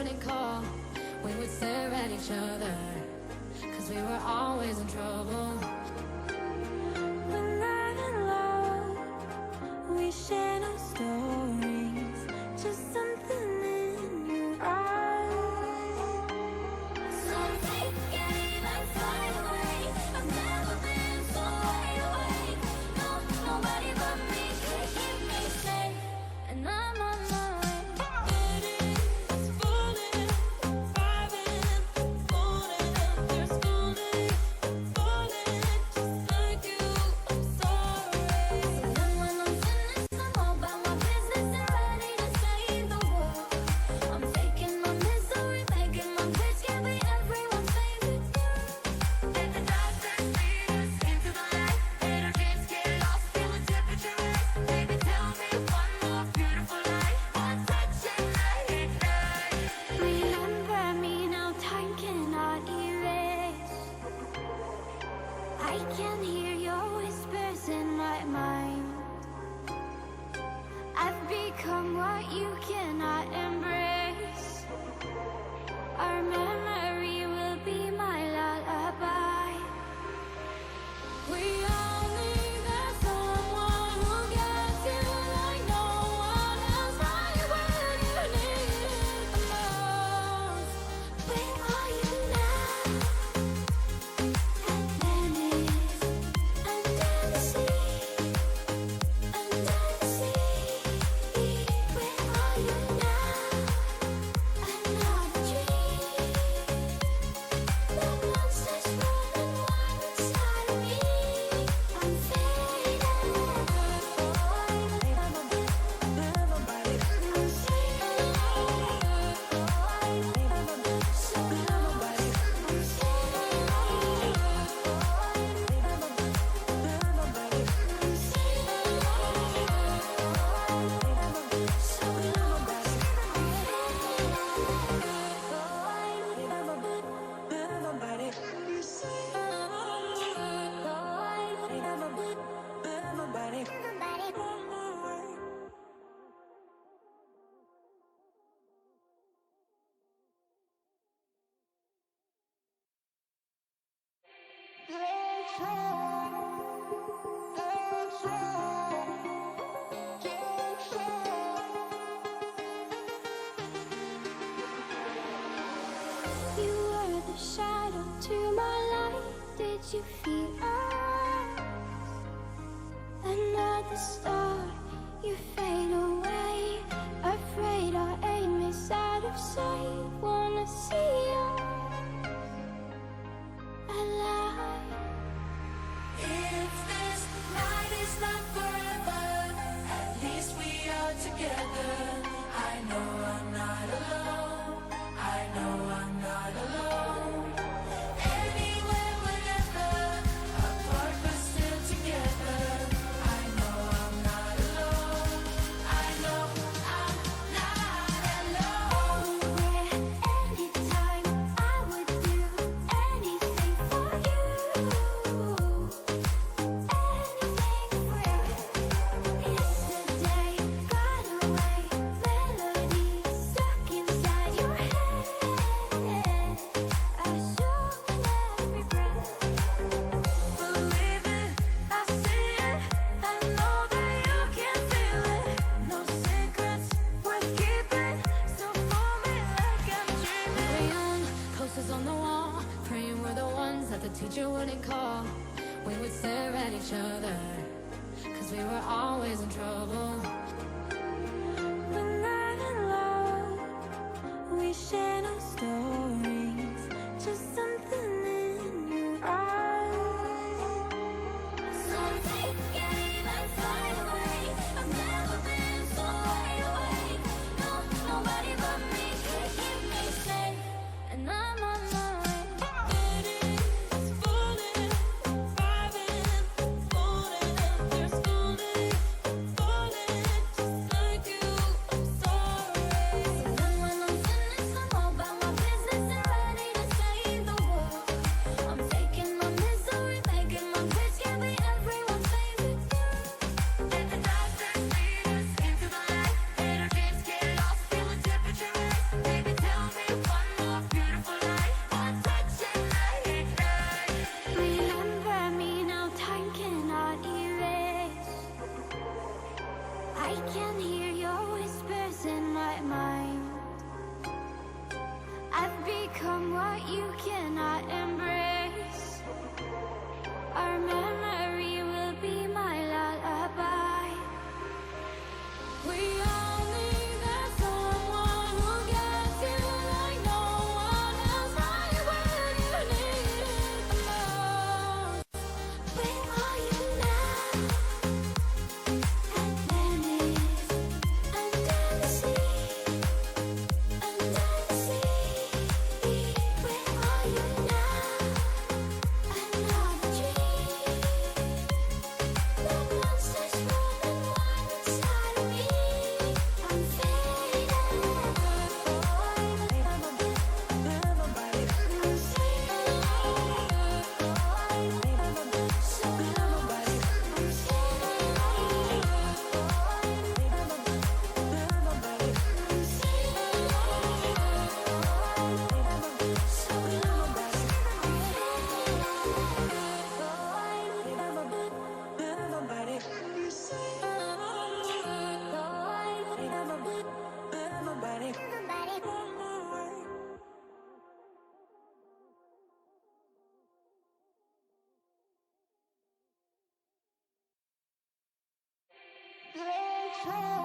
wouldn't call. We would stare at each other, cause we were always in trouble. We're not in love, we share no stories, just something in your eyes. So take aim and fly away. I've never been so wide awake. No, nobody but me can keep me safe, and I'm on my way. It's falling, driving, falling, there's falling, falling, just like you, I'm sorry. And when I'm finished, I'm all about my business and ready to save the world. I'm taking my misery, making my bitch can be everyone's favorite girl. Let the darkness lead us into the light. Let our dreams get lost, feel the temperature rise. Baby, tell me one more beautiful night. One touch and I ignite. Remember me now, time cannot erase. I can hear your whispers in my mind. I've become what you cannot embrace. Our memory will be my lullaby. We all need that someone who gets you like no one else, right when you need it the most. Where are you now? At Venice, under the sea, under the sea. Where are you now? Another dream. The monsters running wild inside of me. I'm fading. You were the shadow to my light. Did you feel us? Another star, you fade away. Afraid our aim is out of sight. Wanna see us alive. If this night is not forever, at least we are together. I know I'm not alone. I know I'm not alone. Anywhere, whenever, apart but still together. I know I'm not alone. I know I'm not alone. Anytime I would do anything for you. Anything for you. Yesterday got away. Melody stuck inside your head. I show in every breath. Believe it, I see it. I know that you can feel it. No secrets worth keeping. So hold me like I'm We dreaming. were young, posters on the wall, praying we're the ones that the teacher wouldn't call. We would stare at each other, cause we were always in trouble. We're not in love, we share no stories, just something in your eyes. So take aim and fly away. I've never been so wide awake. No, nobody but me can keep me safe, and I'm on my way. It's falling, driving, falling, there's falling, falling, just like you, I'm sorry. And when I'm finished, I'm all about my business home.